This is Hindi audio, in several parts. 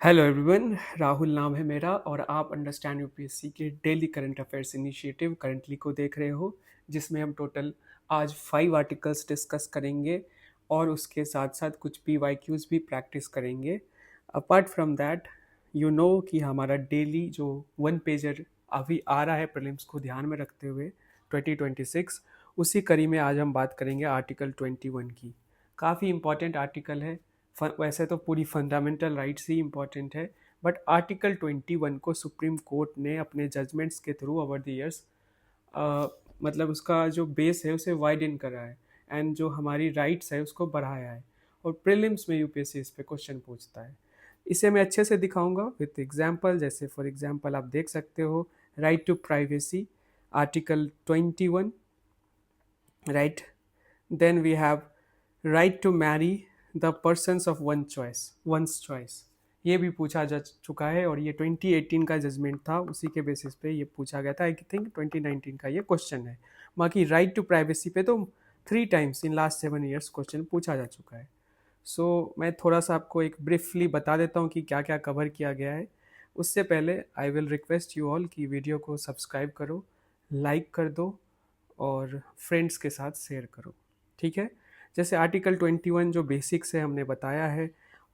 हेलो एवरीवन, राहुल नाम है मेरा और आप अंडरस्टैंड यूपीएससी के daily current affairs initiative currently को देख रहे हो, जिसमें हम टोटल आज 5 आर्टिकल्स डिस्कस करेंगे और उसके साथ साथ कुछ पीवाईक्यूज भी प्रैक्टिस करेंगे। Apart from that, you know कि हमारा डेली जो 1 पेजर अभी आ रहा है प्रीलिम्स को ध्यान में रखते हुए 2026, उसी कड़ी में आज हम बात करेंगे आर्टिकल 21 की। काफ़ी इंपॉर्टेंट आर्टिकल है। वैसे तो पूरी फंडामेंटल राइट्स ही इम्पॉर्टेंट है, बट आर्टिकल 21 को सुप्रीम कोर्ट ने अपने जजमेंट्स के थ्रू ओवर द ईयर्स मतलब उसका जो बेस है उसे वाइडन करा है एंड जो हमारी राइट्स है उसको बढ़ाया है। और प्रीलिम्स में यूपीएससी इस पे क्वेश्चन पूछता है। इसे मैं अच्छे से दिखाऊंगा विथ एग्जांपल। जैसे फॉर एग्जांपल आप देख सकते हो, right to privacy, article 21, right. Then we have right to marry the persons of one's choice. ये भी पूछा जा चुका है और ये 2018 का जजमेंट था, उसी के बेसिस पे ये पूछा गया था। आई थिंक 2019 का ये क्वेश्चन है। बाकी राइट टू प्राइवेसी पे तो 3 times in last 7 years question पूछा जा चुका है। मैं थोड़ा सा आपको एक ब्रीफली बता देता हूँ कि क्या क्या कवर किया गया है। उससे पहले I will request you all कि वीडियो को सब्सक्राइब करो, लाइक कर दो और फ्रेंड्स के साथ शेयर करो, ठीक है। जैसे आर्टिकल 21 जो बेसिक्स है हमने बताया है।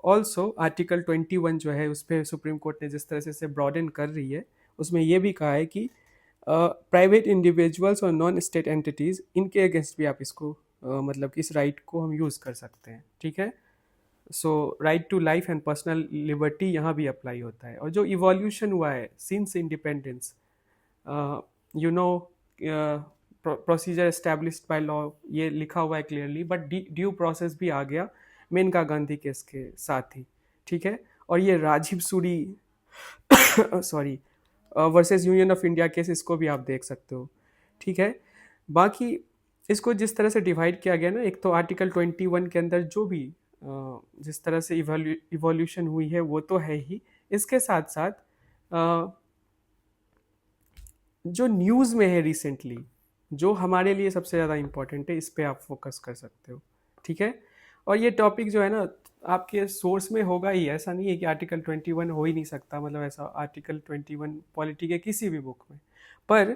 ऑल्सो आर्टिकल 21 जो है उस पर सुप्रीम कोर्ट ने जिस तरह से इसे ब्रॉडन कर रही है, उसमें ये भी कहा है कि प्राइवेट इंडिविजुअल्स और नॉन स्टेट एंटिटीज़, इनके अगेंस्ट भी आप इसको मतलब कि इस राइट को हम यूज़ कर सकते हैं, ठीक है। Right to life and personal liberty यहाँ भी अप्लाई होता है। और जो इवोल्यूशन हुआ है since independence, you know, procedure established by law, ये लिखा हुआ है क्लियरली, बट ड्यू प्रोसेस भी आ गया मेनका गांधी केस के साथ ही, ठीक है। और ये Rajiv Suri sorry versus union of India case, इसको भी आप देख सकते हो, ठीक है। बाकी इसको जिस तरह से डिवाइड किया गया ना, एक तो आर्टिकल 21 के अंदर जो भी जिस तरह से इवोल्यूशन हुई है वो तो है ही, इसके साथ साथ जो न्यूज़ में है रिसेंटली, जो हमारे लिए सबसे ज़्यादा इम्पोर्टेंट है, इस पे आप फोकस कर सकते हो, ठीक है। और ये टॉपिक जो है ना आपके सोर्स में होगा ही, ऐसा नहीं है कि आर्टिकल 21 हो ही नहीं सकता, मतलब ऐसा आर्टिकल 21 पॉलिटी के किसी भी बुक में। पर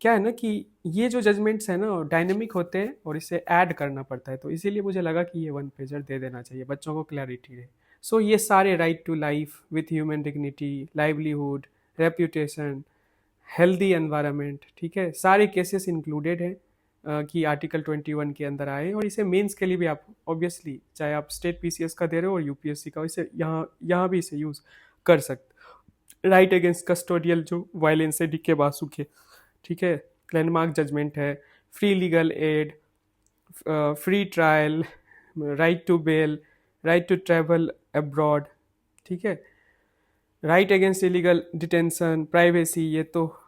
क्या है ना कि ये जो जजमेंट्स है ना डायनेमिक होते हैं और इसे ऐड करना पड़ता है, तो इसीलिए मुझे लगा कि ये 1 पेजर दे देना चाहिए, बच्चों को क्लैरिटी रहे। ये सारे right to life with human dignity, livelihood, reputation, healthy environment, ठीक है, सारे केसेस इंक्लूडेड हैं कि आर्टिकल 21 के अंदर आए। और इसे मेंस के लिए भी आप ऑब्वियसली, चाहे आप स्टेट पीसीएस का दे रहे हो और यूपीएससी का, इसे यहाँ यहाँ भी इसे यूज़ कर सकते। राइट अगेंस्ट कस्टोडियल जो वायलेंस है, डीके बासु के, ठीक है, लैंडमार्क जजमेंट है। Free legal aid, free trial, right to bail, right to travel abroad, ठीक है, right against illegal detention, privacy, ये तो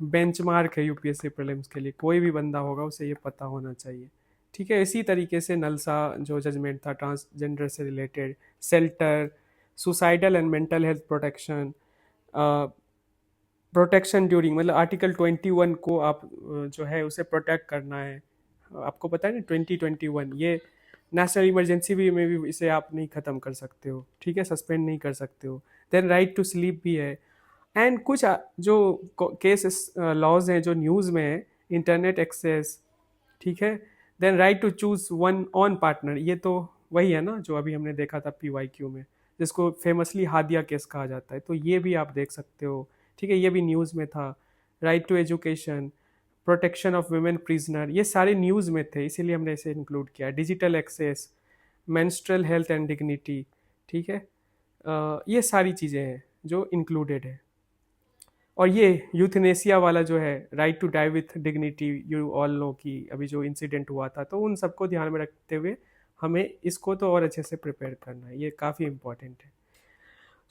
बेंचमार्क है यूपीएससी प्रीलिम्स के लिए, कोई भी बंदा होगा उसे ये पता होना चाहिए, ठीक है। इसी तरीके से नलसा जो जजमेंट था ट्रांसजेंडर से related, shelter, suicidal and mental health protection, protection during, मतलब आर्टिकल 21 को आप जो है उसे प्रोटेक्ट करना है। आपको पता है ना 2021 ये नेशनल इमरजेंसी भी में भी इसे आप नहीं ख़त्म कर सकते हो, ठीक है, सस्पेंड नहीं कर सकते हो। देन राइट टू स्लीप भी है। एंड कुछ जो केस लॉज हैं जो न्यूज़ में है, इंटरनेट एक्सेस, ठीक है। Then right to choose one on partner, ये तो वही है ना जो अभी हमने देखा था पीवाईक्यू में, जिसको फेमसली हादिया केस कहा जाता है, तो ये भी आप देख सकते हो, ठीक है, ये भी न्यूज़ में था। Right to education, protection of women prisoner, ये सारे न्यूज़ में थे, इसीलिए हमने इसे इंक्लूड किया। Digital access, menstrual health and dignity, ठीक है, ये सारी चीज़ें हैं जो इंक्लूडेड है। और ये यूथनेसिया वाला जो है, right to die with dignity, you all know कि अभी जो इंसिडेंट हुआ था, तो उन सबको ध्यान में रखते हुए हमें इसको तो और अच्छे से प्रिपेयर करना है, ये काफ़ी इंपॉर्टेंट है।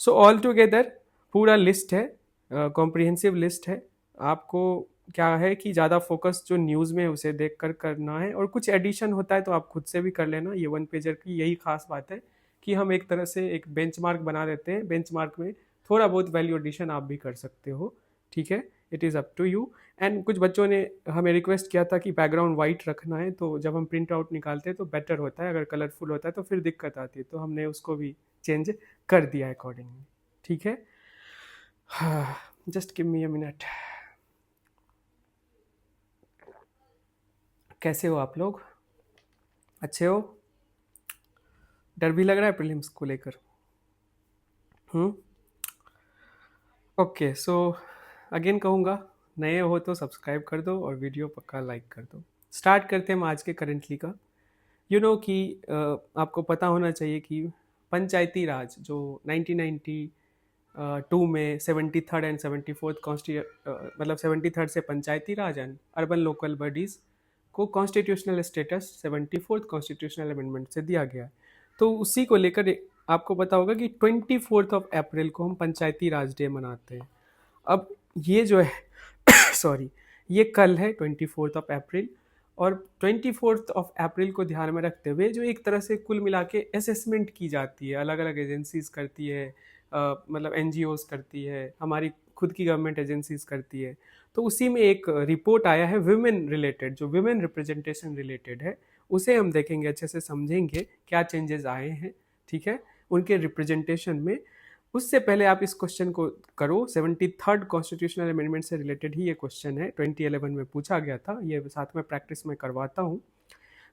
ऑल टुगेदर पूरा लिस्ट है, कॉम्प्रिहेंसिव लिस्ट है। आपको क्या है कि ज़्यादा फोकस जो न्यूज़ में है उसे देख कर करना है, और कुछ एडिशन होता है तो आप खुद से भी कर लेना। ये 1 पेजर की यही खास बात है कि हम एक तरह से एक बेंचमार्क बना देते हैं, बेंचमार्क में थोड़ा बहुत वैल्यू एडिशन आप भी कर सकते हो, ठीक है, it is up to you. And कुछ बच्चों ने हमें रिक्वेस्ट किया था कि बैकग्राउंड वाइट रखना है, तो जब हम प्रिंट आउट निकालते हैं तो बेटर होता है, अगर कलरफुल होता है तो फिर दिक्कत आती है, तो हमने उसको भी चेंज कर दिया अकॉर्डिंगली, ठीक है। हाँ, just give me a minute. कैसे हो आप लोग? अच्छे हो? डर भी लग रहा है प्रीलिम्स को लेकर? हम्म। ओके, सो अगेन कहूँगा, नए हो तो सब्सक्राइब कर दो और वीडियो पक्का लाइक कर दो। स्टार्ट करते हैं हम आज के करेंटली का। कि आपको पता होना चाहिए कि पंचायती राज जो 1992 में 73rd एंड 74th मतलब 73rd से पंचायती राज एंड अर्बन लोकल बॉडीज़ को constitutional status 74th constitutional amendment से दिया गया है। तो उसी को लेकर आपको पता होगा कि 24th ऑफ अप्रैल को हम पंचायती राज डे मनाते हैं। अब ये जो है सॉरी, ये कल है 24th ऑफ अप्रैल, और 24th ऑफ अप्रैल को ध्यान में रखते हुए जो एक तरह से कुल मिला के असेसमेंट की जाती है, अलग अलग एजेंसीज करती है, मतलब एनजीओज करती है, हमारी खुद की गवर्नमेंट एजेंसीज करती है। तो उसी में एक रिपोर्ट आया है विमेन रिलेटेड, जो विमेन रिप्रेजेंटेशन रिलेटेड है, उसे हम देखेंगे, अच्छे से समझेंगे क्या चेंजेस आए हैं, ठीक है, उनके रिप्रेजेंटेशन में। उससे पहले आप इस क्वेश्चन को करो, 73rd कॉन्स्टिट्यूशनल अमेंडमेंट से रिलेटेड ही ये क्वेश्चन है, 2011 में पूछा गया था, ये साथ में प्रैक्टिस में करवाता हूँ।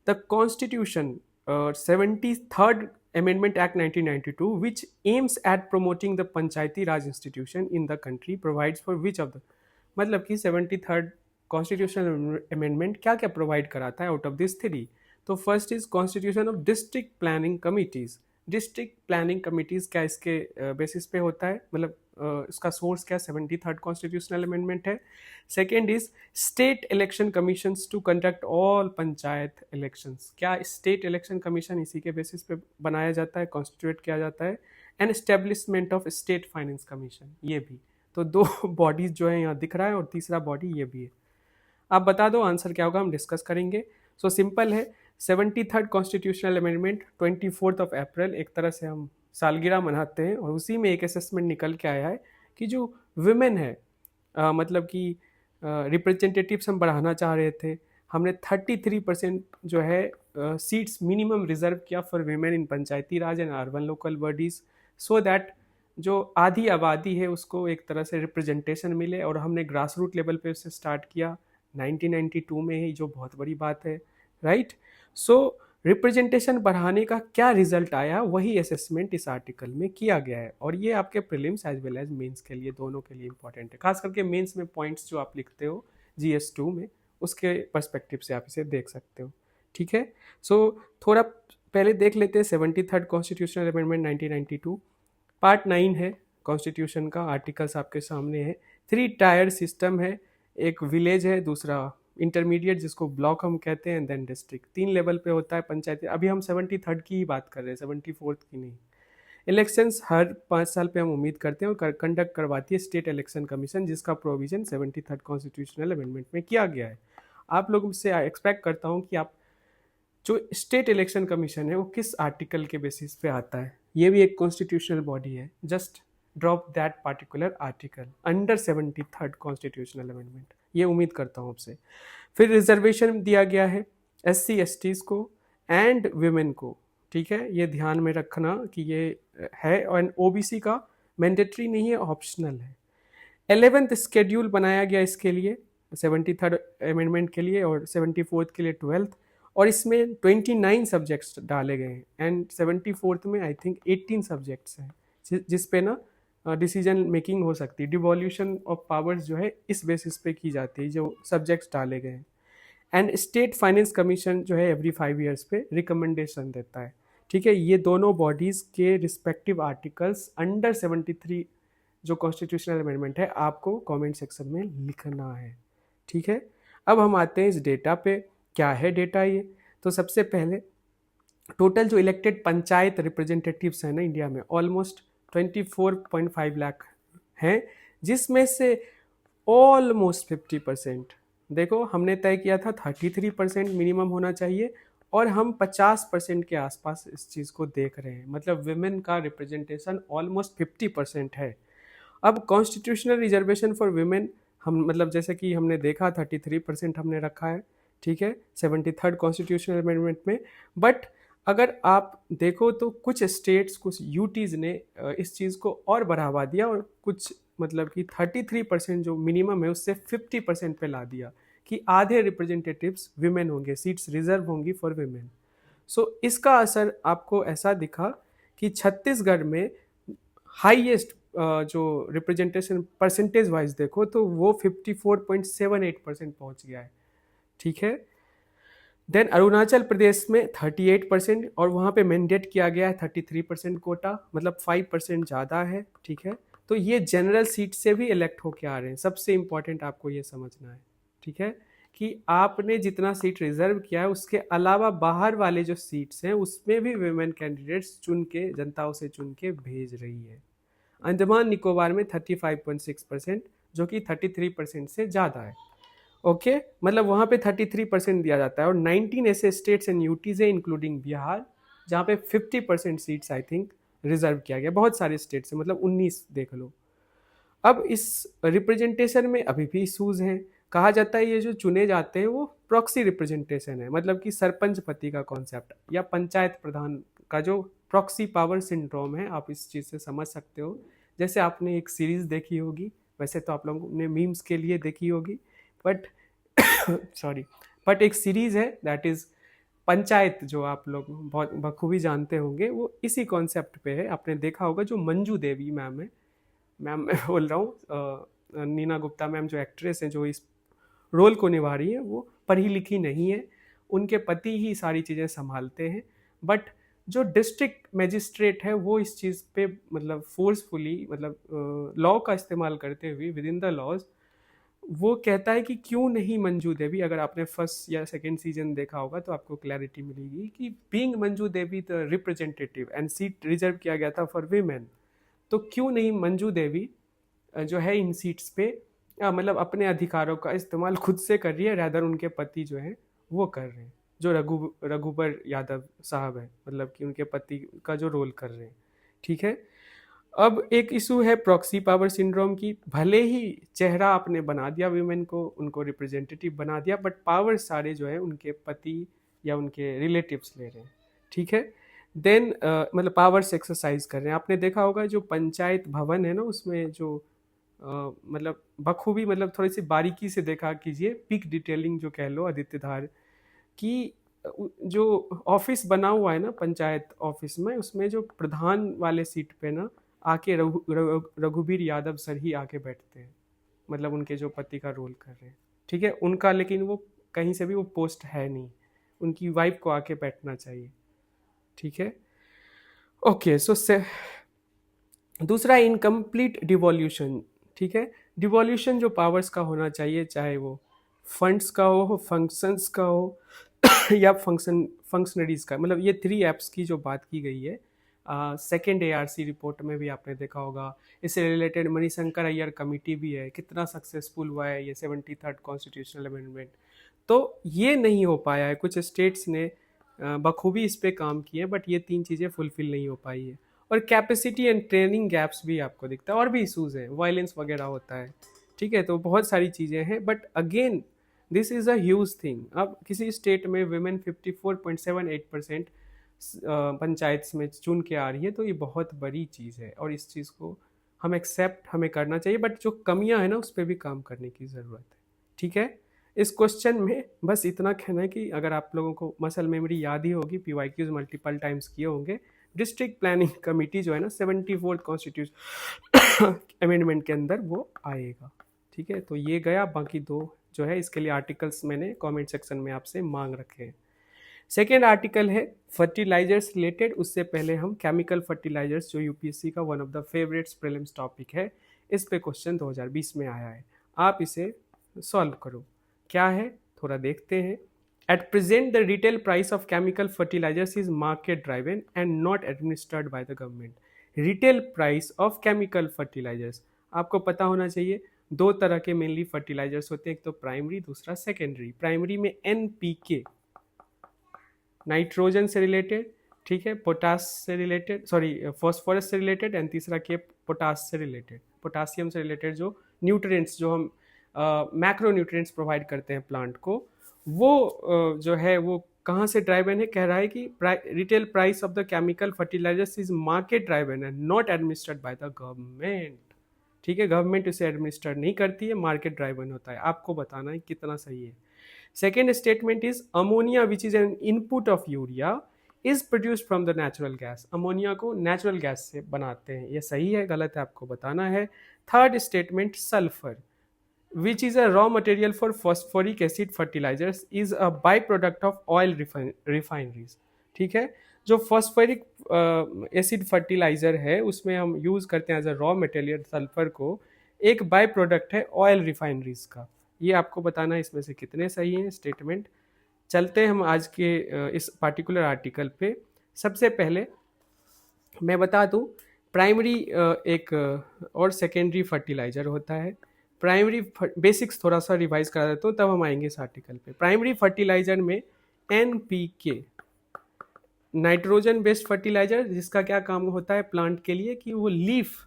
The constitution 73rd Amendment Act 1992, which aims at promoting the Panchayati Raj institution in the country, provides for which of the, मतलब कि 73rd कॉन्स्टिट्यूशनल अमेंडमेंट क्या क्या प्रोवाइड कराता है आउट ऑफ दिस थ्री। तो first is constitution of district planning committees. District planning committees क्या इसके बेसिस पे होता है, मतलब इसका सोर्स क्या 73rd कॉन्स्टिट्यूशनल अमेंडमेंट है। Second is state election commissions to conduct all panchayat elections. क्या स्टेट इलेक्शन कमीशन इसी के बेसिस पे बनाया जाता है, कॉन्स्टिट्यूट किया जाता है। And establishment of state finance commission, ये भी। तो दो बॉडीज जो है यहाँ दिख रहा है, और तीसरा बॉडी ये भी है। आप बता दो आंसर क्या होगा, हम डिस्कस करेंगे। सो सिंपल है, 73rd constitutional amendment 24th of April एक तरह से हम सालगिरह मनाते हैं, और उसी में एक असेसमेंट निकल के आया है कि जो विमेन है, मतलब कि रिप्रेजेंटेटिव्स हम बढ़ाना चाह रहे थे, हमने 33% जो है सीट्स मिनिमम रिजर्व किया for women in Panchayati Raj and urban local bodies, so that जो आधी आबादी है उसको एक तरह से रिप्रेजेंटेशन मिले। और हमने ग्रास रूट लेवल पे उसे स्टार्ट किया 1992 में ही, जो बहुत बड़ी बात है, राइट। सो रिप्रेजेंटेशन बढ़ाने का क्या रिजल्ट आया, वही असेसमेंट इस आर्टिकल में किया गया है, और ये आपके prelims as well as mains के लिए, दोनों के लिए इंपॉर्टेंट है। खास करके मेंस में पॉइंट्स जो आप लिखते हो GS2 में, उसके पर्सपेक्टिव से आप इसे देख सकते हो, ठीक है। सो थोड़ा पहले देख लेते हैं 73rd कॉन्स्टिट्यूशनल अमेंडमेंट 1992। पार्ट 9 है कॉन्स्टिट्यूशन का, आर्टिकल्स आपके सामने है। 3 टायर सिस्टम है, एक विलेज है, दूसरा इंटरमीडिएट जिसको ब्लॉक हम कहते हैं, देन डिस्ट्रिक्ट। 3 लेवल पे होता है पंचायत। अभी हम 73rd की ही बात कर रहे हैं, 74th की नहीं। इलेक्शंस हर 5 साल पे हम उम्मीद करते हैं, और कंडक्ट करवाती है स्टेट इलेक्शन कमीशन, जिसका प्रोविजन 73rd कॉन्स्टिट्यूशनल अमेंडमेंट में किया गया है। आप लोगों से एक्सपेक्ट करता हूँ कि आप जो स्टेट इलेक्शन कमीशन है वो किस आर्टिकल के बेसिस पे आता है। ये भी एक कॉन्स्टिट्यूशनल बॉडी है, just drop that particular article under 73rd constitutional amendment, ये उम्मीद करता हूँ आपसे। फिर रिजर्वेशन दिया गया है SC STs को एंड विमेन को, ठीक है, ये ध्यान में रखना कि ये है। और OBC का मैंडेटरी नहीं है, ऑप्शनल है। 11th स्केड्यूल बनाया गया इसके लिए, 73rd अमेंडमेंट के लिए, और 74th के लिए 12th, और इसमें 29 सब्जेक्ट्स डाले गए हैं, एंड 74th में आई थिंक 18 सब्जेक्ट्स हैं, जिस पे ना डिसीजन मेकिंग हो सकती है। डिवॉल्यूशन ऑफ पावर्स जो है इस बेसिस पे की जाती है, जो सब्जेक्ट्स डाले गए हैं। एंड स्टेट फाइनेंस कमीशन जो है एवरी 5 ईयर्स पे रिकमेंडेशन देता है, ठीक है। ये दोनों बॉडीज़ के रिस्पेक्टिव आर्टिकल्स अंडर 73 जो कॉन्स्टिट्यूशनल अमेंडमेंट है आपको कमेंट सेक्शन में लिखना है, ठीक है। अब हम आते हैं इस डेटा पे, क्या है डेटा ये। तो सबसे पहले टोटल जो इलेक्टेड पंचायत रिप्रेजेंटेटिव्स हैं ना इंडिया में, ऑलमोस्ट 24.5 लाख हैं, जिसमें से ऑलमोस्ट 50%, देखो हमने तय किया था 33% मिनिमम होना चाहिए, और हम 50% के आसपास इस चीज़ को देख रहे हैं, मतलब विमेन का रिप्रेजेंटेशन ऑलमोस्ट 50% है। अब कॉन्स्टिट्यूशनल रिजर्वेशन फॉर विमेन, हम मतलब जैसे कि हमने देखा 33% हमने रखा है, ठीक है, 73rd कॉन्स्टिट्यूशनल अमेंडमेंट में। बट अगर आप देखो तो कुछ स्टेट्स, कुछ यूटीज ने इस चीज़ को और बढ़ावा दिया, और कुछ मतलब कि 33% जो मिनिमम है उससे 50% पे ला दिया कि आधे रिप्रेजेंटेटिव्स विमेन होंगे, सीट्स रिजर्व होंगी फॉर विमेन। सो इसका असर आपको ऐसा दिखा कि छत्तीसगढ़ में हाईएस्ट जो रिप्रेजेंटेशन परसेंटेज वाइज देखो तो वो 54.78% पहुंच गया है। ठीक है। देन अरुणाचल प्रदेश में 38%, और वहाँ पे मैंडेट किया गया है 33% कोटा, मतलब 5% ज़्यादा है। ठीक है। तो ये जनरल सीट से भी इलेक्ट होके आ रहे हैं। सबसे इम्पोर्टेंट आपको ये समझना है। ठीक है, कि आपने जितना सीट रिजर्व किया है उसके अलावा बाहर वाले जो सीट्स हैं उसमें भी वुमेन कैंडिडेट्स चुन के, जनताओं से चुन के भेज रही है। अंडमान निकोबार में 35.6%, जो कि 33% से ज़्यादा है। ओके, मतलब वहाँ पे 33% दिया जाता है। और 19 ऐसे स्टेट्स एंड यूटीज है इंक्लूडिंग बिहार जहाँ पे 50% सीट्स आई थिंक रिजर्व किया गया। बहुत सारे स्टेट्स हैं, मतलब 19 देख लो। अब इस रिप्रेजेंटेशन में अभी भी इशूज हैं। कहा जाता है ये जो चुने जाते हैं वो प्रॉक्सी रिप्रेजेंटेशन है, मतलब कि सरपंच पति का कॉन्सेप्ट या पंचायत प्रधान का जो प्रॉक्सी पावर सिंड्रोम है, आप इस चीज़ से समझ सकते हो। जैसे आपने एक सीरीज देखी होगी, वैसे तो आप लोगों ने मीम्स के लिए देखी होगी, बट सॉरी, बट एक सीरीज है दैट इज पंचायत, जो आप लोग बहुत बखूबी जानते होंगे, वो इसी कॉन्सेप्ट पे है। आपने देखा होगा जो मंजू देवी मैम है, मैम मैं बोल रहा हूँ नीना गुप्ता मैम, जो एक्ट्रेस हैं जो इस रोल को निभा रही है, वो पढ़ी लिखी नहीं है। उनके पति ही सारी चीज़ें संभालते हैं। बट जो डिस्ट्रिक्ट मजिस्ट्रेट है वो इस चीज़ पे मतलब फोर्सफुली, मतलब लॉ का इस्तेमाल करते हुए विद इन द लॉज, वो कहता है कि क्यों नहीं मंजू देवी। अगर आपने फर्स्ट या सेकेंड सीजन देखा होगा तो आपको क्लैरिटी मिलेगी कि being Manju Devi the representative and seat reserve किया गया था फॉर वीमेन, तो क्यों नहीं मंजू देवी जो है इन सीट्स पे मतलब अपने अधिकारों का इस्तेमाल खुद से कर रही है, रैदर उनके पति जो हैं वो कर रहे हैं, जो रघुबर यादव साहब है, मतलब कि उनके पति का जो रोल कर रहे हैं। ठीक है। अब एक इशू है प्रॉक्सी पावर सिंड्रोम की। भले ही चेहरा आपने बना दिया वीमेन को, उनको रिप्रेजेंटेटिव बना दिया, बट पावर सारे जो है उनके पति या उनके रिलेटिव्स ले रहे हैं। ठीक है। देन मतलब पावर्स एक्सरसाइज कर रहे हैं। आपने देखा होगा जो पंचायत भवन है ना, उसमें जो मतलब बखूबी, मतलब थोड़ी सी बारीकी से देखा कीजिए, पिक डिटेलिंग जो कह लो आदित्य धार की, जो ऑफिस बना हुआ है ना पंचायत ऑफिस में, उसमें जो प्रधान वाले सीट पे ना आके रघुबीर यादव सर ही आके बैठते हैं, मतलब उनके जो पति का रोल कर रहे हैं। ठीक है। उनका लेकिन वो कहीं से भी वो पोस्ट है नहीं, उनकी वाइफ को आके बैठना चाहिए। ठीक है। ओके, सो दूसरा इनकम्प्लीट डिवोल्यूशन। ठीक है। डिवोल्यूशन जो पावर्स का होना चाहिए, चाहे वो फंड्स का हो, फंक्शंस का हो या फंक्शनरीज का, मतलब ये 3 एप्स की जो बात की गई है सेकेंड ARC रिपोर्ट में भी आपने देखा होगा। इससे रिलेटेड मणिशंकर अय्यर कमेटी भी है, कितना सक्सेसफुल हुआ है ये 73rd कॉन्स्टिट्यूशनल अमेंडमेंट। तो ये नहीं हो पाया है। कुछ स्टेट्स ने बखूबी इस पे काम किए, बट ये 3 चीज़ें फुलफिल नहीं हो पाई है। और कैपेसिटी एंड ट्रेनिंग गैप्स भी आपको दिखता है, और भी इशूज़ हैं, वायलेंस वगैरह होता है। ठीक है। तो बहुत सारी चीज़ें हैं, but again this is a huge thing. अब किसी स्टेट में वुमेन 54.78% पंचायत में चुन के आ रही है, तो ये बहुत बड़ी चीज़ है, और इस चीज़ को हम एक्सेप्ट हमें करना चाहिए, बट जो कमियां हैं ना उस पर भी काम करने की ज़रूरत है। ठीक है। इस क्वेश्चन में बस इतना कहना है कि अगर आप लोगों को मसल मेमोरी याद ही होगी, PYQs मल्टीपल टाइम्स किए होंगे, डिस्ट्रिक्ट प्लानिंग कमेटी जो है ना 74th कॉन्स्टिट्यूशन अमेंडमेंट के अंदर वो आएगा। ठीक है। तो ये गया, बाकी 2 जो है इसके लिए आर्टिकल्स मैंने कमेंट सेक्शन में आपसे मांग रखे हैं। सेकेंड आर्टिकल है फर्टिलाइजर्स रिलेटेड। उससे पहले हम केमिकल फर्टिलाइजर्स, जो यूपीएससी का one of the favourites prelims topic है, इस पे क्वेश्चन 2020 में आया है। आप इसे सॉल्व करो। क्या है थोड़ा देखते हैं। At present the retail price of chemical fertilisers is market driven and not administered by the government. Retail price of chemical fertilisers, आपको पता होना चाहिए 2 तरह के मेनली फर्टिलाइजर्स होते हैं, एक तो प्राइमरी, दूसरा सेकेंडरी। प्राइमरी में NPK नाइट्रोजन से रिलेटेड, ठीक है, पोटास से रिलेटेड, सॉरी फॉस्फोरस से रिलेटेड, एंड तीसरा के पोटास से रिलेटेड, पोटासियम से रिलेटेड, जो न्यूट्रिएंट्स जो हम मैक्रो न्यूट्रिएंट्स प्रोवाइड करते हैं प्लांट को, वो जो है वो कहाँ से ड्राइवन है, कह रहा है कि retail price of the chemical fertilisers is market driven है, not administered by the government. ठीक है, गवर्नमेंट इसे एडमिनिस्टर नहीं करती है, मार्केट ड्राइवन होता है। आपको बताना है कितना सही है। Second statement is ammonia which is an input of urea is produced from the natural gas. Ammonia को नेचुरल गैस से बनाते हैं। ये सही है गलत है आपको बताना है। Third statement, sulphur which is a raw material for phosphoric acid fertilizers is a byproduct of oil refineries। ठीक है, जो फॉस्फोरिक एसिड फर्टिलाइजर है उसमें हम यूज़ करते हैं as a raw material sulphur को, एक बाय प्रोडक्ट है ऑयल रिफाइनरीज का। ये आपको बताना है इसमें से कितने सही हैं स्टेटमेंट। चलते हैं हम आज के इस पार्टिकुलर आर्टिकल पे। सबसे पहले मैं बता दूं, प्राइमरी एक और सेकेंडरी फर्टिलाइजर होता है। प्राइमरी बेसिक्स थोड़ा सा रिवाइज करा देता हूँ तब हम आएंगे इस आर्टिकल पे। प्राइमरी फर्टिलाइजर में NPK, नाइट्रोजन बेस्ड फर्टिलाइजर, जिसका क्या काम होता है प्लांट के लिए कि वो लीफ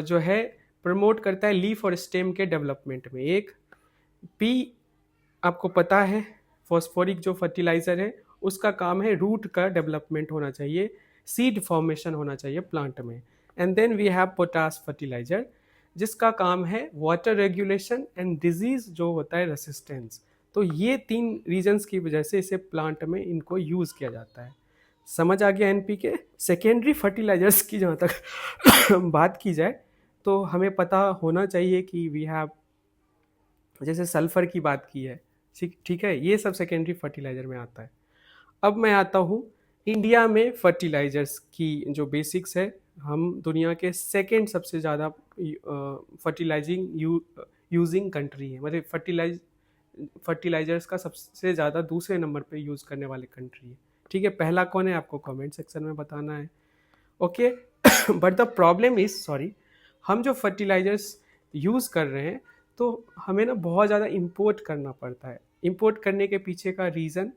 जो है प्रमोट करता है लीफ और स्टेम के डेवलपमेंट में। एक P आपको पता है फॉस्फोरिक जो फर्टिलाइजर है उसका काम है रूट का डेवलपमेंट होना चाहिए, सीड फॉर्मेशन होना चाहिए प्लांट में। And then we have potash fertiliser जिसका काम है वाटर रेगुलेशन एंड डिजीज जो होता है रेसिस्टेंस। तो ये 3 रीजंस की वजह से इसे प्लांट में इनको यूज़ किया जाता है। समझ आ गया NPK। सेकेंडरी फर्टिलाइजर्स की जहाँ तक बात की जाए तो हमें पता होना चाहिए कि वी हैव, जैसे सल्फर की बात की है, ठीक है, ये सब सेकेंडरी फर्टिलाइजर में आता है। अब मैं आता हूँ इंडिया में फर्टिलाइजर्स की जो बेसिक्स है। हम दुनिया के सेकेंड सबसे ज़्यादा फर्टिलाइजिंग यूजिंग कंट्री है, मतलब फर्टिलाइजर्स का सबसे ज़्यादा दूसरे नंबर पे यूज़ करने वाले कंट्री है। ठीक है, पहला कौन है आपको कमेंट सेक्शन में बताना है। Okay but the problem is, sorry, हम जो फर्टिलाइजर्स यूज़ कर रहे हैं तो हमें ना बहुत ज़्यादा इंपोर्ट करना पड़ता है। इंपोर्ट करने के पीछे का रीज़न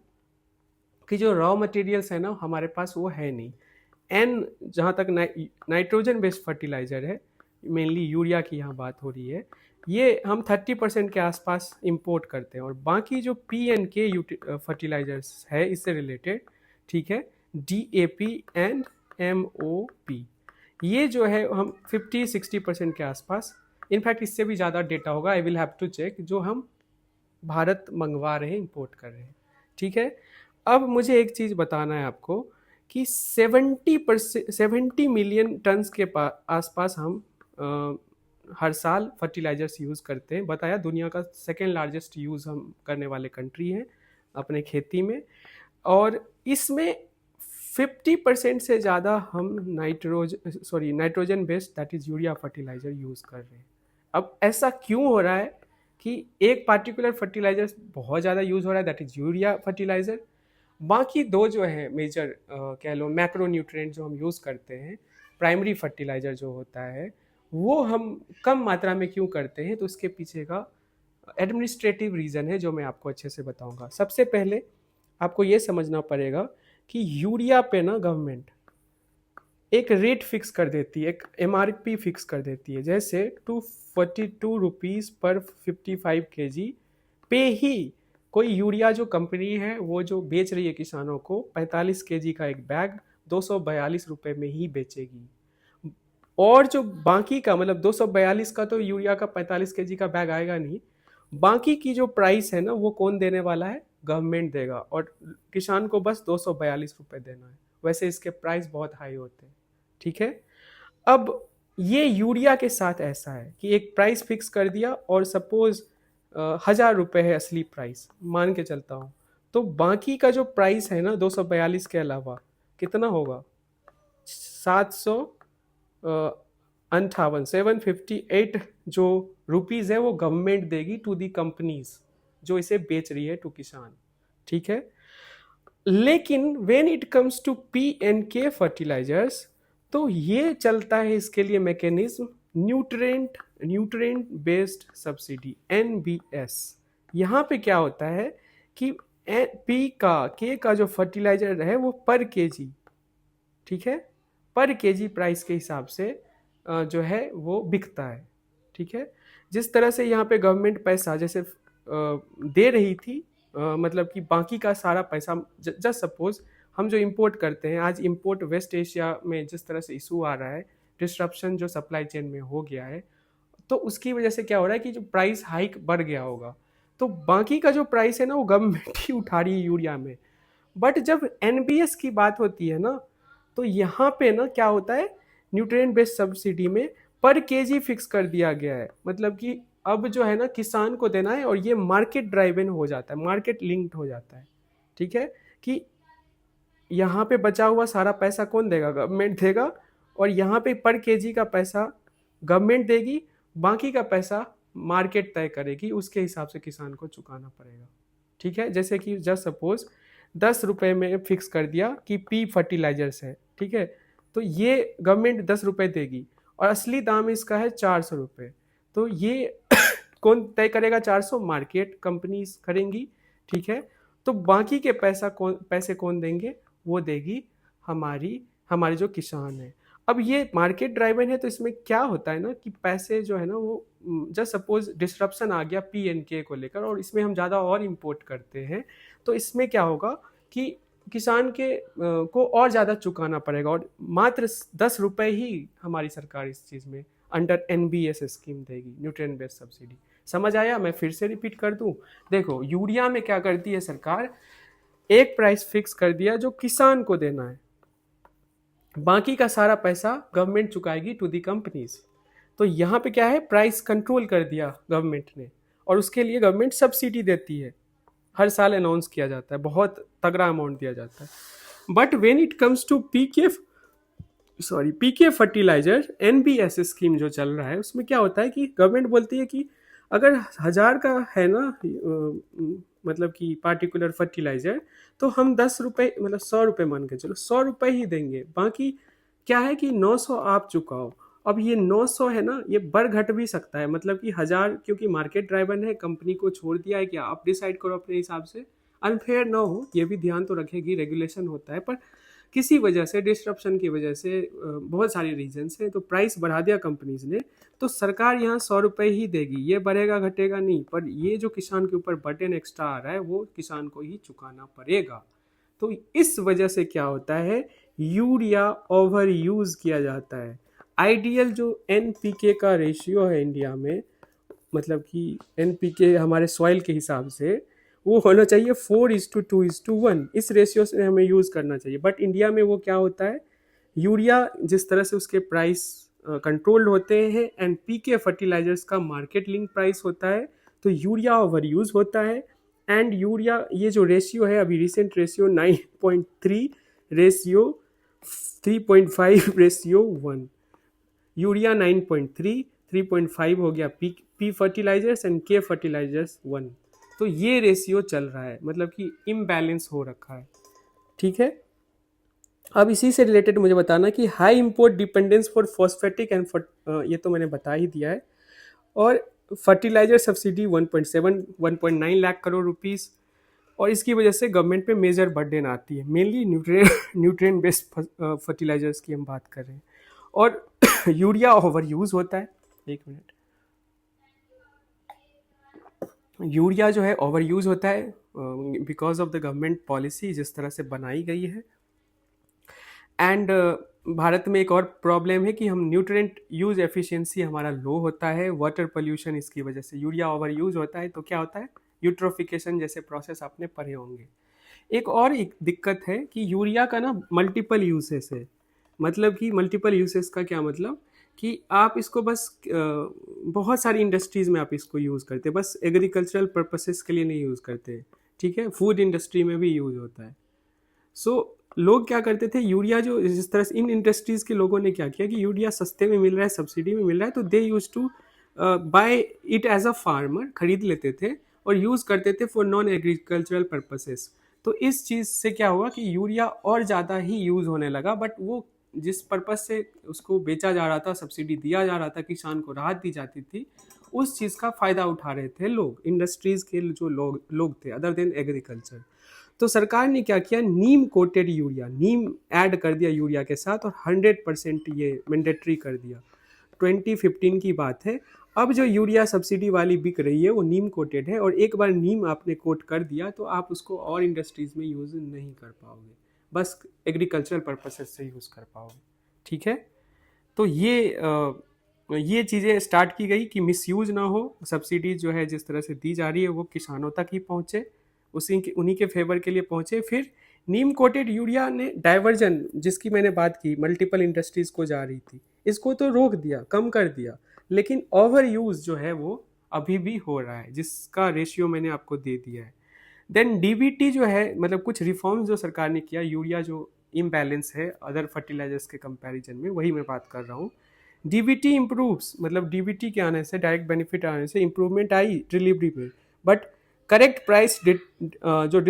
कि जो रॉ मटेरियल्स है ना हमारे पास वो है नहीं। एन जहाँ तक नाइट्रोजन बेस्ड फर्टिलाइजर है, मेनली यूरिया की यहाँ बात हो रही है, ये हम 30% के आसपास इंपोर्ट करते हैं। और बाकी जो PNK फर्टिलाइजर्स है इससे रिलेटेड, ठीक है, DAP एंड MOP, ये जो है हम 50-60% के आसपास, इनफैक्ट इससे भी ज़्यादा डेटा होगा, I will have to check, जो हम भारत मंगवा रहे हैं, इंपोर्ट कर रहे हैं। ठीक है, अब मुझे एक चीज़ बताना है आपको कि 70 मिलियन टन्स के आसपास हम हर साल फर्टिलाइजर्स यूज़ करते हैं। बताया दुनिया का सेकेंड लार्जेस्ट यूज़ हम करने वाले कंट्री हैं अपने खेती में, और इसमें 50% से ज़्यादा हम nitrogen based that is urea fertiliser use कर रहे हैं। अब ऐसा क्यों हो रहा है कि एक पार्टिकुलर फर्टिलाइजर बहुत ज़्यादा यूज़ हो रहा है दैट इज़ यूरिया फर्टिलाइजर, बाकी दो जो है मेजर कह लो मैक्रो न्यूट्रिएंट जो हम यूज़ करते हैं, प्राइमरी फर्टिलाइजर जो होता है, वो हम कम मात्रा में क्यों करते हैं, तो उसके पीछे का एडमिनिस्ट्रेटिव रीज़न है जो मैं आपको अच्छे से बताऊंगा। सबसे पहले आपको ये समझना पड़ेगा कि यूरिया पे ना गवर्नमेंट एक रेट फिक्स कर देती है, एक MRP फिक्स कर देती है। जैसे 242 रुपीज़ पर 55 kg पे ही कोई यूरिया जो कंपनी है वो जो बेच रही है किसानों को 45 kg का एक बैग 242 रुपये में ही बेचेगी। और जो बाकी का, मतलब 242 का तो यूरिया का 45 kg का बैग आएगा नहीं, बाकी की जो प्राइस है ना वो कौन देने वाला है, गवर्नमेंट देगा, और किसान को बस 242 रुपये देना है। वैसे इसके प्राइस बहुत हाई होते हैं। ठीक है, अब ये यूरिया के साथ ऐसा है कि एक प्राइस फिक्स कर दिया और सपोज 1000 रुपये है असली प्राइस, मान के चलता हूँ, तो बाकी का जो प्राइस है ना 242 के अलावा कितना होगा, 758 जो रुपीज़ है वो गवर्नमेंट देगी टू दी कंपनीज जो इसे बेच रही है टू किसान। ठीक है, लेकिन when it comes to PNK fertilisers तो ये चलता है इसके लिए mechanism nutrient based subsidy NBS। यहाँ पे क्या होता है कि K का जो फर्टिलाइजर है वो पर केजी, ठीक है, पर केजी प्राइस के हिसाब से जो है वो बिकता है। ठीक है, जिस तरह से यहाँ पे गवर्नमेंट पैसा जैसे दे रही थी मतलब कि बाकी का सारा पैसा, जस्ट सपोज हम जो इंपोर्ट करते हैं, आज इंपोर्ट वेस्ट एशिया में जिस तरह से इशू आ रहा है, डिस्ट्रप्शन जो सप्लाई चेन में हो गया है, तो उसकी वजह से क्या हो रहा है कि जो प्राइस हाइक बढ़ गया होगा, तो बाकी का जो प्राइस है ना वो गवर्नमेंट ही उठा रही है यूरिया में। बट जब एनबीएस की बात होती है ना, तो यहाँ पे ना क्या होता है, न्यूट्रिएंट बेस्ड सब्सिडी में पर केजी फिक्स कर दिया गया है। मतलब कि अब जो है ना किसान को देना है, और ये मार्केट ड्राइवन हो जाता है, मार्केट लिंक्ड हो जाता है। ठीक है, कि यहाँ पे बचा हुआ सारा पैसा कौन देगा, गवर्नमेंट देगा, और यहाँ पे पर केजी का पैसा गवर्नमेंट देगी, बाकी का पैसा मार्केट तय करेगी, उसके हिसाब से किसान को चुकाना पड़ेगा। ठीक है, जैसे कि जस्ट सपोज 10 रुपये में फिक्स कर दिया कि पी फर्टिलाइजर्स है, ठीक है, तो ये गवर्नमेंट 10 रुपये देगी, और असली दाम इसका है 400 रुपये। तो ये कौन तय करेगा, 400 मार्केट कंपनीज करेंगी। ठीक है, तो बाकी के पैसे कौन देंगे, वो देगी हमारी हमारे जो किसान है। अब ये मार्केट ड्राइवन है, तो इसमें क्या होता है ना कि पैसे जो है ना वो, जस्ट सपोज डिस्ट्रप्शन आ गया पीएनके को लेकर, और इसमें हम ज़्यादा और इम्पोर्ट करते हैं, तो इसमें क्या होगा कि किसान के को और ज़्यादा चुकाना पड़ेगा, और मात्र 10 रुपये ही हमारी सरकार इस चीज़ में अंडर एनबीएस स्कीम देगी, न्यूट्रिएंट बेस्ड सब्सिडी। समझ आया? मैं फिर से रिपीट कर दूं। देखो, यूरिया में क्या करती है सरकार, एक प्राइस फिक्स कर दिया जो किसान को देना है, बाकी का सारा पैसा गवर्नमेंट चुकाएगी टू दी कंपनीज। तो यहाँ पे क्या है, प्राइस कंट्रोल कर दिया गवर्नमेंट ने, और उसके लिए गवर्नमेंट सब्सिडी देती है, हर साल अनाउंस किया जाता है, बहुत तगड़ा अमाउंट दिया जाता है। But when it comes to P K fertiliser, N B S scheme जो चल रहा है, उसमें क्या होता है कि गवर्नमेंट बोलती है कि अगर 1000 का है ना मतलब कि पार्टिकुलर फर्टिलाइजर, तो हम 10 रुपये, मतलब 100 रुपये मान के चलो, 100 रुपये ही देंगे, बाकी क्या है कि 900 आप चुकाओ। अब ये 900 है ना, ये बढ़ घट भी सकता है, मतलब कि 1000, क्योंकि मार्केट ड्राइवन है, कंपनी को छोड़ दिया है कि आप डिसाइड करो अपने हिसाब से, अनफेयर ना हो ये भी ध्यान तो रखेगी, रेगुलेशन होता है, पर किसी वजह से, डिस्ट्रप्शन की वजह से, बहुत सारे रीजन से, तो प्राइस बढ़ा दिया कंपनीज ने, तो सरकार यहाँ 100 रुपये ही देगी, ये बढ़ेगा घटेगा नहीं, पर ये जो किसान के ऊपर बर्डन एक्स्ट्रा आ रहा है वो किसान को ही चुकाना पड़ेगा। तो इस वजह से क्या होता है, यूरिया ओवर यूज किया जाता है। आइडियल जो एनपीके का रेशियो है इंडिया में, मतलब कि एनपीके हमारे सॉइल के हिसाब से वो होना चाहिए 4:2:1, इस रेशियो से हमें यूज़ करना चाहिए। बट इंडिया में वो क्या होता है, यूरिया जिस तरह से उसके प्राइस कंट्रोल्ड होते हैं, एंड पीके फर्टिलाइजर्स का मार्केट लिंक प्राइस होता है, तो यूरिया ओवर यूज होता है। एंड यूरिया, ये जो रेशियो है अभी रिसेंट रेशियो 9.3 रेशियो 3.5:1, यूरिया 9.3, 3.5 हो गया पी फर्टिलाइजर्स, एंड के फर्टिलाइजर्स 1। तो ये रेशियो चल रहा है, मतलब कि इम्बैलेंस हो रखा है। ठीक है, अब इसी से रिलेटेड मुझे बताना कि high import dependence for phosphatic and, ये तो मैंने बता ही दिया है, और fertiliser subsidy 1.7 1.9 lakh crore rupees, और इसकी वजह से गवर्नमेंट पे मेजर बर्डन आती है, मेनली न्यूट्रिएंट बेस्ड फर्टिलाइजर्स की हम बात कर रहे हैं। और यूरिया ओवर यूज होता है, एक मिनट, यूरिया जो है ओवर यूज होता है because of the government policy जिस तरह से बनाई गई है। एंड भारत में एक और प्रॉब्लम है कि हम न्यूट्रिएंट यूज एफिशिएंसी हमारा लो होता है, वाटर पोल्यूशन, इसकी वजह से यूरिया ओवर यूज होता है। तो क्या होता है, यूट्रोफिकेशन जैसे प्रोसेस आपने पढ़े होंगे। एक दिक्कत है कि यूरिया का ना मल्टीपल यूसेस है, मतलब कि मल्टीपल यूसेस का क्या मतलब कि आप इसको बस बहुत सारी इंडस्ट्रीज़ में आप इसको यूज़ करते हैं, बस एग्रीकल्चरल पर्पसेस के लिए नहीं यूज़ करते। ठीक है, फूड इंडस्ट्री में भी यूज़ होता है। सो लोग क्या करते थे, यूरिया जो जिस तरह से इन इंडस्ट्रीज़ के लोगों ने क्या किया कि यूरिया सस्ते में मिल रहा है, सब्सिडी में मिल रहा है, तो they use to buy it as a farmer, खरीद लेते थे और यूज़ करते थे फॉर नॉन एग्रीकल्चरल पर्पसेस। तो इस चीज़ से क्या हुआ कि यूरिया और ज़्यादा ही यूज़ होने लगा, बट वो जिस पर्पस से उसको बेचा जा रहा था, सब्सिडी दिया जा रहा था, किसान को राहत दी जाती थी, उस चीज़ का फ़ायदा उठा रहे थे लोग, इंडस्ट्रीज़ के जो लोग थे अदर देन एग्रीकल्चर। तो सरकार ने क्या किया, नीम कोटेड यूरिया, नीम ऐड कर दिया यूरिया के साथ, और 100% ये मैंडेटरी कर दिया। 2015 की बात है। अब जो यूरिया सब्सिडी वाली बिक रही है वो नीम कोटेड है, और एक बार नीम आपने कोट कर दिया तो आप उसको और इंडस्ट्रीज में यूज़ नहीं कर पाओगे, बस एग्रीकल्चरल पर्पसेस से यूज़ कर पाओगे। ठीक है, तो ये चीज़ें स्टार्ट की गई कि मिसयूज ना हो, सब्सिडी जो है जिस तरह से दी जा रही है वो किसानों तक ही पहुँचे, उन्हीं के फेवर के लिए पहुँचे। फिर नीम कोटेड यूरिया ने डाइवर्जन, जिसकी मैंने बात की, मल्टीपल इंडस्ट्रीज को जा रही थी, इसको तो रोक दिया, कम कर दिया, लेकिन ओवर यूज जो है वो अभी भी हो रहा है, जिसका रेशियो मैंने आपको दे दिया है। देन डीबीटी जो है, मतलब कुछ रिफॉर्म्स जो सरकार ने किया, यूरिया जो इम्बैलेंस है अदर फर्टिलाइजर्स के कंपैरिजन में, वही मैं बात कर रहा हूँ। डीबीटी इम्प्रूव्स, मतलब डीबीटी के आने से, डायरेक्ट बेनिफिट आने से इम्प्रूवमेंट आई डिलीवरी में, बट करेक्ट प्राइस जो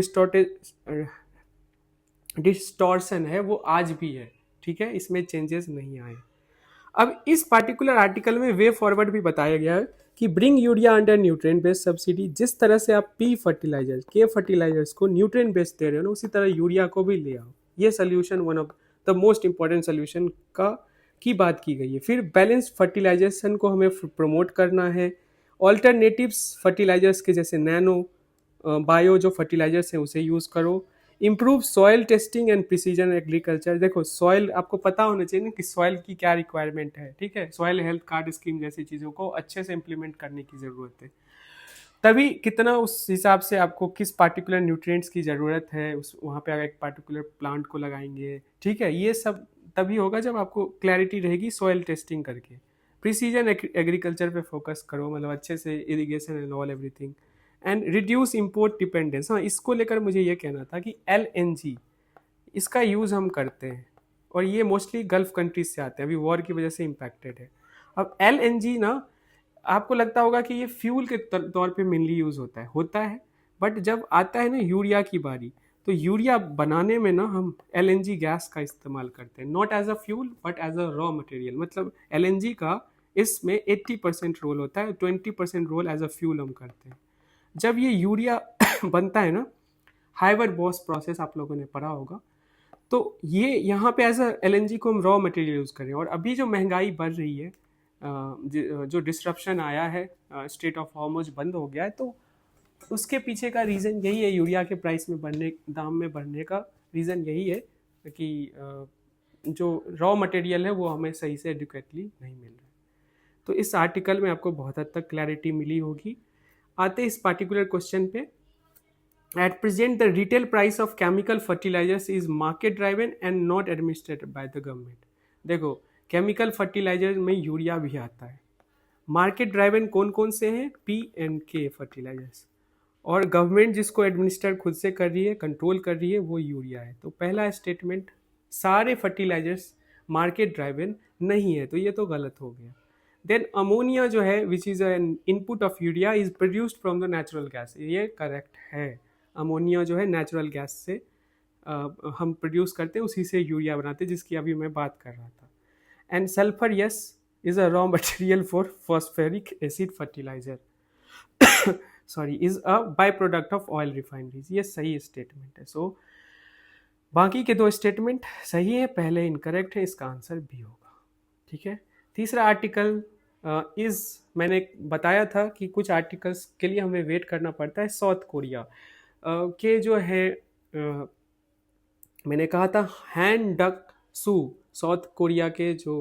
डिस्टॉर्शन है वो आज भी है। ठीक है, इसमें चेंजेस नहीं आए। अब इस पार्टिकुलर आर्टिकल में वे फॉरवर्ड भी बताया गया है कि bring urea under nutrient based subsidy. जिस तरह से आप पी फर्टिलाइजर्स, के फर्टिलाइजर्स को न्यूट्रिएंट बेस्ड दे रहे हो ना, उसी तरह यूरिया को भी ले आओ। ये solution one of the most important solution की बात की गई है। फिर बैलेंस फर्टिलाइजेशन को हमें प्रमोट करना है। ऑल्टरनेटिव्स फर्टिलाइजर्स के जैसे नैनो बायो जो फर्टिलाइजर्स हैं उसे यूज़ करो। Improve soil testing and precision agriculture. देखो, सॉयल आपको पता होना चाहिए ना कि सॉयल की क्या रिक्वायरमेंट है। ठीक है, सॉयल हेल्थ कार्ड स्कीम जैसी चीज़ों को अच्छे से इम्प्लीमेंट करने की ज़रूरत है। तभी कितना उस हिसाब से आपको किस पार्टिकुलर न्यूट्रिएंट्स की ज़रूरत है, उस वहाँ पे अगर एक पार्टिकुलर प्लांट को लगाएंगे। ठीक है, ये सब तभी होगा जब आपको क्लैरिटी रहेगी सॉयल टेस्टिंग करके। प्रिसीजन एग्रीकल्चर पे फोकस करो, मतलब अच्छे से irrigation and all everything, and reduce import dependence. हाँ, इसको लेकर मुझे ये कहना था कि LNG, इसका यूज़ हम करते हैं और ये मोस्टली गल्फ कंट्रीज से आते हैं, अभी वॉर की वजह से इम्पैक्टेड है। अब LNG ना, आपको लगता होगा कि ये फ्यूल के तौर पे मेनली यूज़ होता है, बट जब आता है ना यूरिया की बारी, तो यूरिया बनाने में ना हम LNG गैस का इस्तेमाल करते हैं, not as a fuel but as a raw material. मतलब LNG का इसमें 80% रोल होता है, 20% रोल एज अ फ्यूल हम करते हैं। जब ये यूरिया बनता है ना, हाइवर बॉस प्रोसेस आप लोगों ने पढ़ा होगा, तो ये यहाँ पे एज अ LNG को हम रॉ मटेरियल यूज़ करें। और अभी जो महंगाई बढ़ रही है, जो डिस्ट्रप्शन आया है, स्टेट ऑफ हॉर्मुज बंद हो गया है, तो उसके पीछे का रीज़न यही है, यूरिया के प्राइस में बढ़ने, दाम में बढ़ने का रीज़न यही है कि जो रॉ मटेरियल है वो हमें सही से एडिक्वेटली नहीं मिल रहा है। तो इस आर्टिकल में आपको बहुत हद तक क्लैरिटी मिली होगी। आते इस पार्टिकुलर क्वेश्चन पे, at present the retail price of chemical fertilisers is market driven and not administrated by the government. देखो, केमिकल फर्टिलाइजर में यूरिया भी आता है। मार्केट ड्राइवन कौन कौन से हैं? P&K fertilisers. और गवर्नमेंट जिसको एडमिनिस्टर खुद से कर रही है, कंट्रोल कर रही है, वो यूरिया है। तो पहला स्टेटमेंट, सारे फर्टिलाइजर्स मार्केट ड्राइवन नहीं है, तो ये तो गलत हो गया। देन अमोनिया जो है which is an input of urea is produced from the natural gas, ये करेक्ट है। अमोनिया जो है नेचुरल गैस से हम प्रोड्यूस करते हैं, उसी से यूरिया बनाते हैं, जिसकी अभी मैं बात कर रहा था। And sulphur, yes, is a raw material for phosphoric acid fertiliser sorry, is a by product of oil refineries. ये सही स्टेटमेंट है। सो बाकी के दो स्टेटमेंट सही है, पहले इनकरेक्ट है, इसका आंसर बी होगा। ठीक है, तीसरा आर्टिकल इज, मैंने बताया था कि कुछ आर्टिकल्स के लिए हमें वेट करना पड़ता है। साउथ कोरिया के जो है, मैंने कहा था हैन डक सू, साउथ कोरिया के जो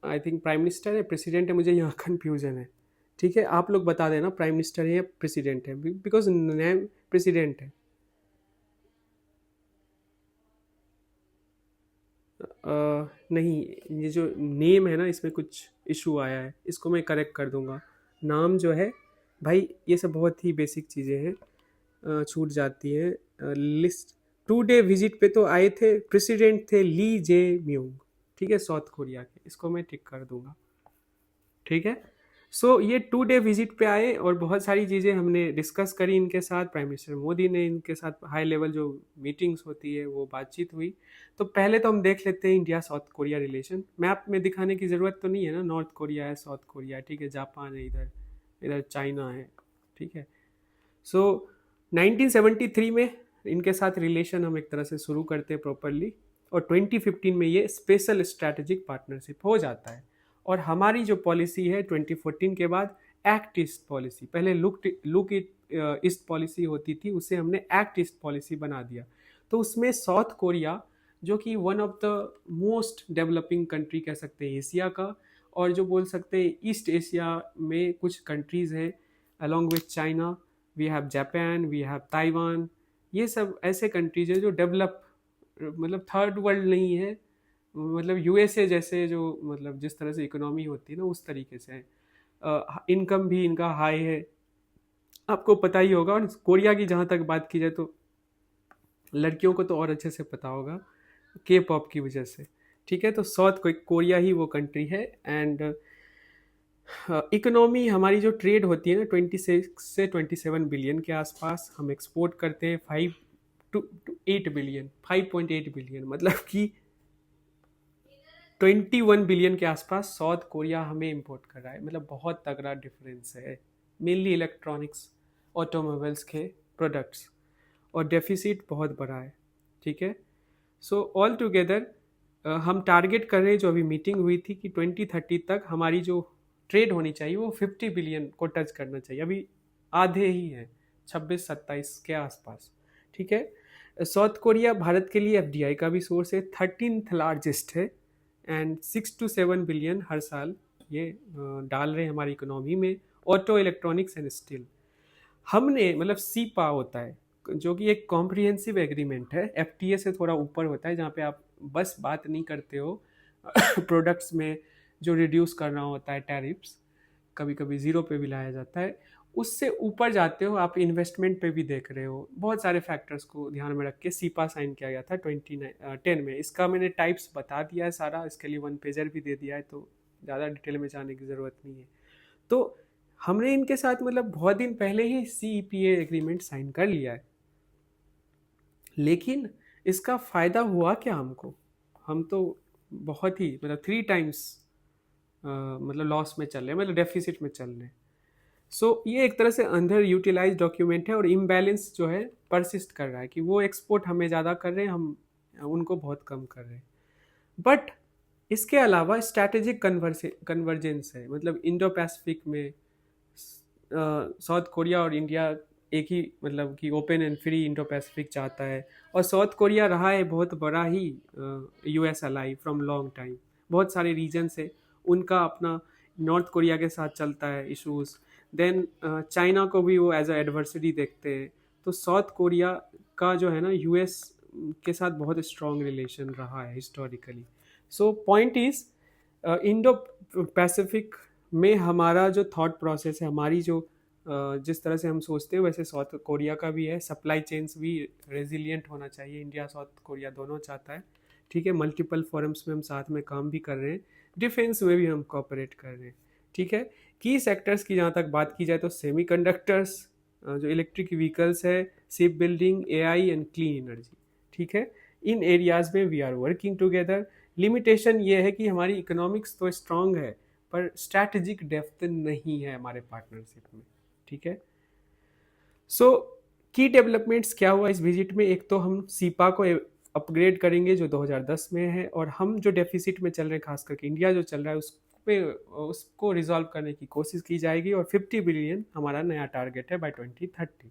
आई थिंक प्राइम मिनिस्टर है, प्रेसिडेंट है, मुझे यहाँ कन्फ्यूजन है। ठीक है, आप लोग बता देना प्राइम मिनिस्टर है या प्रेसिडेंट है, बिकॉज नेम प्रेसिडेंट है। नहीं, ये जो नेम है ना, इसमें कुछ इशू आया है, इसको मैं करेक्ट कर दूंगा। नाम जो है भाई, ये सब बहुत ही बेसिक चीज़ें हैं, छूट जाती हैं। लिस्ट 2 डे विजिट पे तो आए थे, प्रेसिडेंट थे ली जे म्यूंग। ठीक है, साउथ कोरिया के, इसको मैं टिक कर दूंगा। ठीक है, सो ये 2 डे विजिट पे आए और बहुत सारी चीज़ें हमने डिस्कस करी इनके साथ। प्राइम मिनिस्टर मोदी ने इनके साथ हाई लेवल जो मीटिंग्स होती है वो बातचीत हुई। तो पहले तो हम देख लेते हैं India south Korea relation. Map में दिखाने की ज़रूरत तो नहीं है ना, नॉर्थ कोरिया है, साउथ कोरिया है, ठीक है, जापान है, इधर इधर चाइना है। ठीक है, सो 1973 में इनके साथ रिलेशन हम एक तरह से शुरू करते हैं प्रॉपरली। और 2015 में ये स्पेशल स्ट्रैटेजिक पार्टनरशिप हो जाता है। और हमारी जो पॉलिसी है 2014 के बाद एक्ट ईस्ट पॉलिसी, पहले लुक इट ईस्ट पॉलिसी होती थी, उसे हमने एक्ट ईस्ट पॉलिसी बना दिया। तो उसमें साउथ कोरिया जो कि one of the most developing country कह सकते हैं एशिया का, और जो बोल सकते हैं ईस्ट एशिया में कुछ कंट्रीज़ हैं along with China, we have Japan, we have Taiwan, ये सब ऐसे कंट्रीज हैं जो डेवलप मतलब थर्ड वर्ल्ड नहीं है, मतलब यूएसए जैसे जो मतलब जिस तरह से इकोनॉमी होती है ना उस तरीके से है। इनकम भी इनका हाई है, आपको पता ही होगा। और कोरिया की जहाँ तक बात की जाए तो लड़कियों को तो और अच्छे से पता होगा के पॉप की वजह से, ठीक है। तो साउथ कोरिया ही वो कंट्री है। एंड इकोनॉमी हमारी जो ट्रेड होती है ना 26 से 27 बिलियन के आसपास, हम एक्सपोर्ट करते हैं 5 टू 8 बिलियन, 5.8 बिलियन, मतलब कि 21 बिलियन के आसपास साउथ कोरिया हमें इंपोर्ट कर रहा है। मतलब बहुत तगड़ा डिफरेंस है, मेनली इलेक्ट्रॉनिक्स ऑटोमोबाइल्स के प्रोडक्ट्स, और डेफिसिट बहुत बड़ा है, ठीक है। सो ऑल टुगेदर हम टारगेट कर रहे हैं, जो अभी मीटिंग हुई थी, कि 2030 तक हमारी जो ट्रेड होनी चाहिए वो 50 बिलियन को टच करना चाहिए। अभी आधे ही हैं, 26-27 के आसपास, ठीक है। साउथ कोरिया भारत के लिए एफडीआई का भी सोर्स है, 13th लार्जेस्ट है, एंड 6 to 7 बिलियन हर साल ये डाल रहे हैं हमारी इकोनॉमी में, ऑटो इलेक्ट्रॉनिक्स एंड स्टील। हमने मतलब सीपा होता है जो कि एक कॉम्प्रिहेंसिव एग्रीमेंट है, एफटीए से थोड़ा ऊपर होता है, जहाँ पे आप बस बात नहीं करते हो प्रोडक्ट्स में जो रिड्यूस करना होता है टैरिफ्स, कभी कभी ज़ीरो पे भी लाया जाता है, उससे ऊपर जाते हो आप, इन्वेस्टमेंट पे भी देख रहे हो। बहुत सारे फैक्टर्स को ध्यान में रख के सीपा साइन किया गया था 2010 में। इसका मैंने टाइप्स बता दिया है सारा, इसके लिए 1 पेजर भी दे दिया है, तो ज़्यादा डिटेल में जाने की ज़रूरत नहीं है। तो हमने इनके साथ मतलब बहुत दिन पहले ही CEPA एग्रीमेंट साइन कर लिया है, लेकिन इसका फ़ायदा हुआ क्या हमको? हम तो बहुत ही मतलब 3 टाइम्स मतलब लॉस में चल रहे हैं, मतलब डेफिसिट में चल रहे हैं। सो ये एक तरह से अंडर यूटिलाइज डॉक्यूमेंट है, और इम्बैलेंस जो है परसिस्ट कर रहा है कि वो एक्सपोर्ट हमें ज़्यादा कर रहे हैं, हम उनको बहुत कम कर रहे हैं। बट इसके अलावा स्ट्रैटेजिक कन्वर्जेंस है, मतलब इंडो पैसिफिक में साउथ कोरिया और इंडिया एक ही मतलब कि open and free Indo Pacific चाहता है, और साउथ कोरिया रहा है बहुत बड़ा ही US ally from long time. बहुत सारे रीजन्स है, उनका अपना नॉर्थ कोरिया के साथ चलता है इशूज़, देन चाइना को भी वो एज अ एडवर्सरी देखते हैं। तो साउथ कोरिया का जो है ना US के साथ बहुत स्ट्रॉन्ग रिलेशन रहा है historically. So point is Indo Pacific में हमारा जो थॉट प्रोसेस है, हमारी जो जिस तरह से हम सोचते हैं, वैसे साउथ कोरिया का भी है। सप्लाई चेन्स भी रेजिलिएंट होना चाहिए, इंडिया साउथ कोरिया दोनों चाहता है, ठीक है। मल्टीपल फोरम्स में हम साथ में काम भी कर रहे हैं, डिफेंस में भी हम कोऑपरेट कर रहे हैं, ठीक है। की सेक्टर्स की जहाँ तक बात की जाए तो सेमीकंडक्टर्स, जो इलेक्ट्रिक व्हीकल्स है, ship building, AI and clean energy, ठीक है। इन एरियाज़ में we are working together. Limitation ये है कि हमारी इकोनॉमिक्स तो स्ट्रांग है, पर स्ट्रैटेजिक डेप्थ नहीं है हमारे पार्टनरशिप में, ठीक है। सो की डेवलपमेंट्स क्या हुआ इस विजिट में? एक तो हम सीपा को अपग्रेड करेंगे जो 2010 में है, और हम जो डेफिसिट में चल रहे हैं, खास करके इंडिया जो चल रहा है, उसको रिजॉल्व करने की कोशिश की जाएगी, और 50 बिलियन हमारा नया टारगेट है बाय 2030।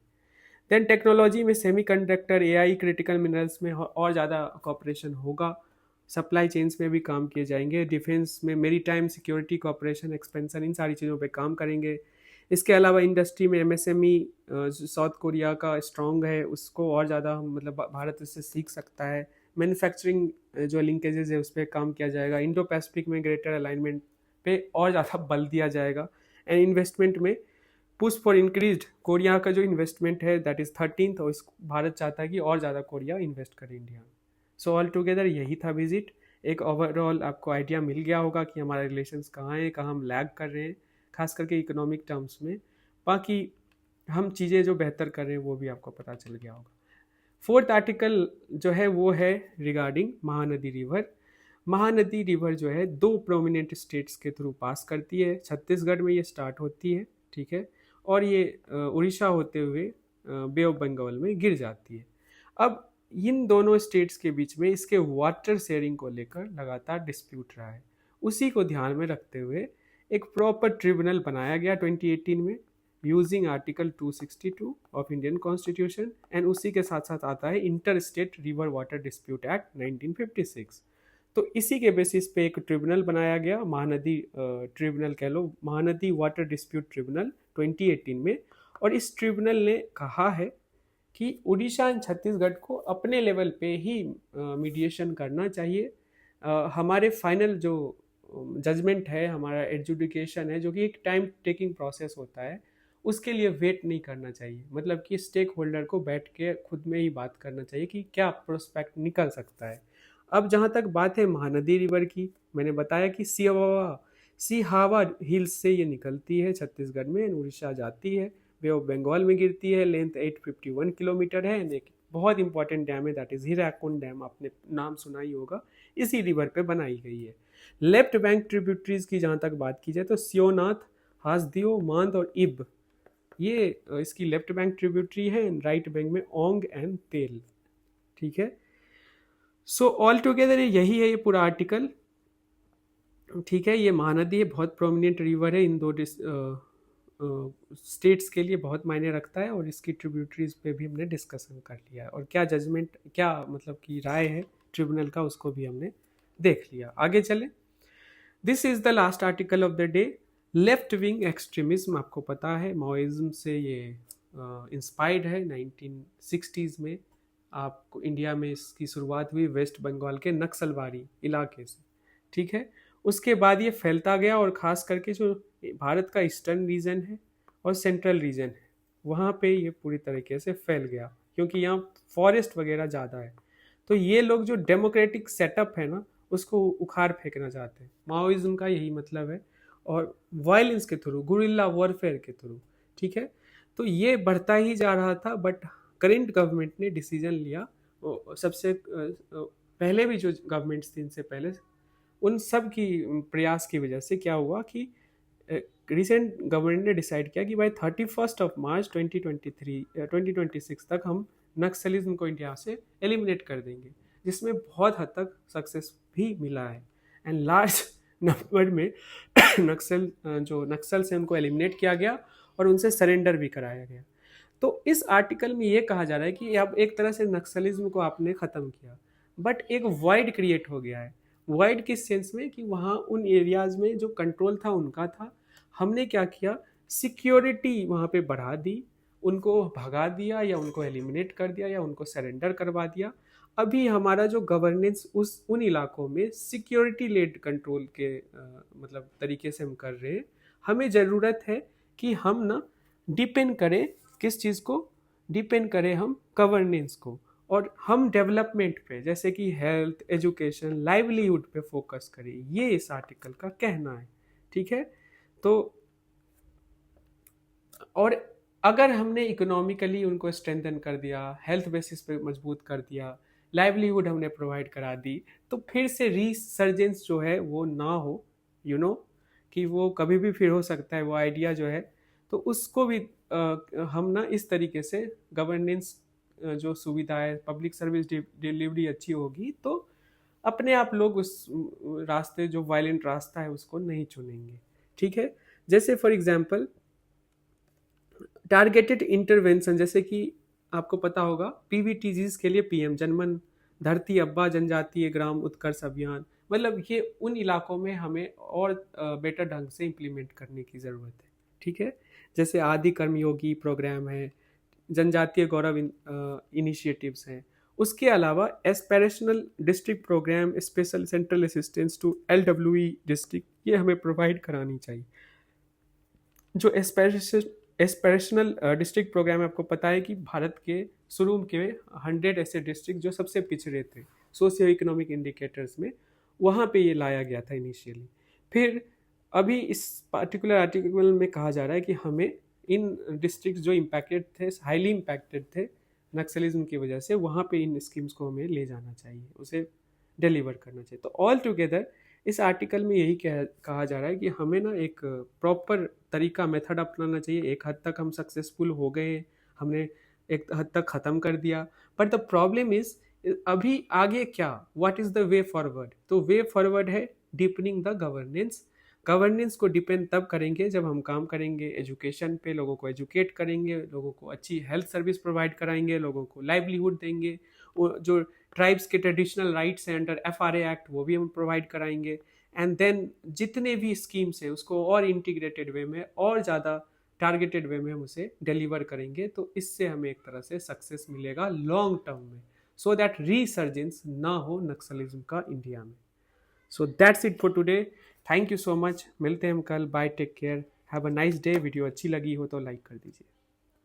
देन टेक्नोलॉजी में सेमीकंडक्टर, AI, क्रिटिकल मिनरल्स में और ज़्यादा कॉपरेशन होगा। सप्लाई चेन्स में भी काम किए जाएंगे, डिफेंस में मेरी टाइम सिक्योरिटी कॉपरेशन एक्सपेंशन, इन सारी चीज़ों पे काम करेंगे। इसके अलावा इंडस्ट्री में MSME साउथ कोरिया का स्ट्रॉन्ग है, उसको और ज़्यादा मतलब भारत इससे सीख सकता है। मैन्युफैक्चरिंग जो लिंकेजेस है उस पर काम किया जाएगा। इंडो पैसिफिक में ग्रेटर अलाइनमेंट पे और ज़्यादा बल दिया जाएगा। एंड इन्वेस्टमेंट में पुश फॉर इंक्रीज्ड, कोरिया का जो इन्वेस्टमेंट है दैट इज़ 13th, और भारत चाहता है कि और ज़्यादा कोरिया इन्वेस्ट करे इंडिया में। सो ऑल टुगेदर यही था विजिट। एक ओवरऑल आपको आइडिया मिल गया होगा कि हमारे रिलेशंस कहाँ हैं, कहाँ हम लैग कर रहे हैं, खास करके इकोनॉमिक टर्म्स में। बाकी हम चीज़ें जो बेहतर कर रहे हैं वो भी आपको पता चल गया होगा। 4th आर्टिकल जो है वो है regarding Mahanadi river. Mahanadi river जो है 2 प्रोमिनेंट स्टेट्स के थ्रू पास करती है। छत्तीसगढ़ में ये स्टार्ट होती है, ठीक है, और ये उड़ीसा होते हुए बे ऑफ बंगाल में गिर जाती है। अब इन दोनों स्टेट्स के बीच में इसके वाटर शेयरिंग को लेकर लगातार डिस्प्यूट रहा है। उसी को ध्यान में रखते हुए एक प्रॉपर ट्रिब्यूनल बनाया गया 2018 में using article 262 of Indian constitution, and उसी के साथ साथ आता है inter state river water dispute act 1956। तो इसी के बेसिस पे एक ट्रिब्यूनल बनाया गया, महानदी ट्रिब्यूनल कह लो, महानदी वाटर डिस्प्यूट ट्रिब्यूनल 2018 में। और इस ट्रिब्यूनल ने कहा है कि उड़ीसा एंड छत्तीसगढ़ को अपने लेवल पे ही मीडिएशन करना चाहिए। हमारे फाइनल जो जजमेंट है, हमारा एडजुडिकेशन है, जो कि एक टाइम टेकिंग प्रोसेस होता है, उसके लिए वेट नहीं करना चाहिए। मतलब कि स्टेक होल्डर को बैठ के खुद में ही बात करना चाहिए कि क्या प्रोस्पेक्ट निकल सकता है। अब जहाँ तक बात है महानदी रिवर की, मैंने बताया कि सिहावा हिल्स से ये निकलती है छत्तीसगढ़ में, उड़ीसा जाती है, बे ऑफ बंगाल में गिरती है, लेंथ 851 किलोमीटर है। एक बहुत इंपॉर्टेंट डैम है, दैट इज हीराकुंड डैम, आपने नाम सुना ही होगा, इसी रिवर पे बनाई गई है। लेफ्ट बैंक ट्रिब्यूटरीज की जहाँ तक बात की जाए तो सियोनाथ, हासदियो, मांद और इब, ये इसकी लेफ्ट बैंक ट्रिब्यूटरी है। राइट बैंक में ओंग एंड तेल। ठीक है, सो ऑल टुगेदर यही है ये पूरा आर्टिकल। ठीक है, ये महानदी है, बहुत प्रोमिनेंट रिवर है, इन दो स्टेट्स के लिए बहुत मायने रखता है, और इसकी ट्रिब्यूटरीज पे भी हमने डिस्कशन कर लिया है, और क्या जजमेंट, क्या मतलब की राय है ट्रिब्यूनल का, उसको भी हमने देख लिया। आगे चले, this is the last article of the day. Left wing extremism, आपको पता है माओइज्म से ये इंस्पायर्ड है। 1960s में आपको इंडिया में इसकी शुरुआत हुई वेस्ट बंगाल के नक्सलबारी इलाके से। ठीक है, उसके बाद ये फैलता गया, और ख़ास करके जो भारत का ईस्टर्न रीजन है और सेंट्रल रीजन है, वहाँ पे ये पूरी तरीके से फैल गया, क्योंकि यहाँ फॉरेस्ट वगैरह ज़्यादा है। तो ये लोग जो डेमोक्रेटिक सेटअप है ना, उसको उखाड़ फेंकना चाहते हैं। माओइज्म का यही मतलब है, और वायलेंस के थ्रू, गुरिल्ला वॉरफेयर के थ्रू। ठीक है, तो ये बढ़ता ही जा रहा था, बट करेंट गवर्नमेंट ने डिसीजन लिया। सबसे पहले भी जो गवर्नमेंट्स थी इनसे पहले, उन सब की प्रयास की वजह से क्या हुआ कि रिसेंट गवर्नमेंट ने डिसाइड किया कि भाई 31 मार्च 2026 तक हम नक्सलिज्म को इंडिया से एलिमिनेट कर देंगे, जिसमें बहुत हद तक सक्सेस भी मिला है। एंड लार्ज नंबर में नक्सल से उनको एलिमिनेट किया गया, और उनसे सरेंडर भी कराया गया। तो इस आर्टिकल में ये कहा जा रहा है कि अब एक तरह से नक्सलिज्म को आपने ख़त्म किया, बट एक वाइड क्रिएट हो गया है। वाइड किस सेंस में कि वहाँ उन एरियाज में जो कंट्रोल था उनका था, हमने क्या किया, सिक्योरिटी वहाँ पे बढ़ा दी, उनको भगा दिया, या उनको एलिमिनेट कर दिया, या उनको सरेंडर करवा दिया। अभी हमारा जो गवर्नेंस उन इलाकों में सिक्योरिटी लेड कंट्रोल के मतलब तरीके से हम कर रहे हैं। हमें ज़रूरत है कि हम ना डिपेंड करें, किस चीज़ को डिपेंड करें, हम गवर्नेंस को, और हम डेवलपमेंट पे, जैसे कि हेल्थ, एजुकेशन, लाइवलीहुड पे फोकस करें। ये इस आर्टिकल का कहना है। ठीक है, तो और अगर हमने इकोनॉमिकली उनको स्ट्रेंथन कर दिया, हेल्थ बेसिस पे मजबूत कर दिया, लाइवलीहुड हमने प्रोवाइड करा दी, तो फिर से रीसर्जेंस जो है वो ना हो, कि वो कभी भी फिर हो सकता है वो आइडिया जो है, तो उसको भी हम ना इस तरीके से गवर्नेंस, जो सुविधाएं, पब्लिक सर्विस डिलीवरी अच्छी होगी, तो अपने आप लोग उस रास्ते, जो वायलेंट रास्ता है, उसको नहीं चुनेंगे। ठीक है, जैसे फॉर एग्जांपल टारगेटेड इंटरवेंशन, जैसे कि आपको पता होगा पीवीटीजीज के लिए पीएम जनमन, धरती अब्बा जनजातीय ग्राम उत्कर्ष अभियान, मतलब ये उन इलाकों में हमें और बेटर ढंग से इम्प्लीमेंट करने की ज़रूरत है। ठीक है, जैसे आदि कर्मयोगी प्रोग्राम है, जनजातीय गौरव इनिशिएटिव्स हैं। उसके अलावा aspirational district programme, special central assistance to L W E district, ये हमें प्रोवाइड करानी चाहिए। जो एस्पिरेशनल डिस्ट्रिक्ट प्रोग्राम है, आपको पता है कि भारत के शुरू के 100 ऐसे डिस्ट्रिक्ट जो सबसे पिछड़े थे सोशियो इकोनॉमिक इंडिकेटर्स में, वहाँ पे ये लाया गया था इनिशियली। फिर अभी इस पर्टिकुलर आर्टिकल में कहा जा रहा है कि हमें इन डिस्ट्रिक्ट जो इम्पैक्टेड थे, हाईली इम्पैक्टेड थे नक्सलिज्म की वजह से, वहाँ पे इन स्कीम्स को हमें ले जाना चाहिए, उसे डिलीवर करना चाहिए। तो ऑल टुगेदर इस आर्टिकल में यही कहा जा रहा है कि हमें ना एक प्रॉपर तरीका, मेथड अपनाना चाहिए। एक हद तक हम सक्सेसफुल हो गए, हमने एक हद तक ख़त्म कर दिया, बट द प्रॉब्लम इज अभी आगे क्या, what is the way forward? तो वे फॉरवर्ड है डीपनिंग द गवर्नेंस। गवर्नेंस को डिपेंड तब करेंगे जब हम काम करेंगे एजुकेशन पे, लोगों को एजुकेट करेंगे, लोगों को अच्छी हेल्थ सर्विस प्रोवाइड कराएंगे, लोगों को लाइवलीहुड देंगे, वो जो ट्राइब्स के ट्रेडिशनल राइट्स हैं अंडर FRA एक्ट वो भी हम प्रोवाइड कराएंगे। एंड देन जितने भी स्कीम्स हैं उसको और इंटीग्रेटेड वे में और ज़्यादा टारगेटेड वे में हम उसे डिलीवर करेंगे, तो इससे हमें एक तरह से सक्सेस मिलेगा लॉन्ग टर्म में, सो दैट रीसर्जेंस ना हो नक्सलिज्म का इंडिया में। So that's it for today. Thank you so much, मिलते हैं हम कल। Bye, take care, have a nice day. Video अच्छी लगी हो तो लाइक कर दीजिए।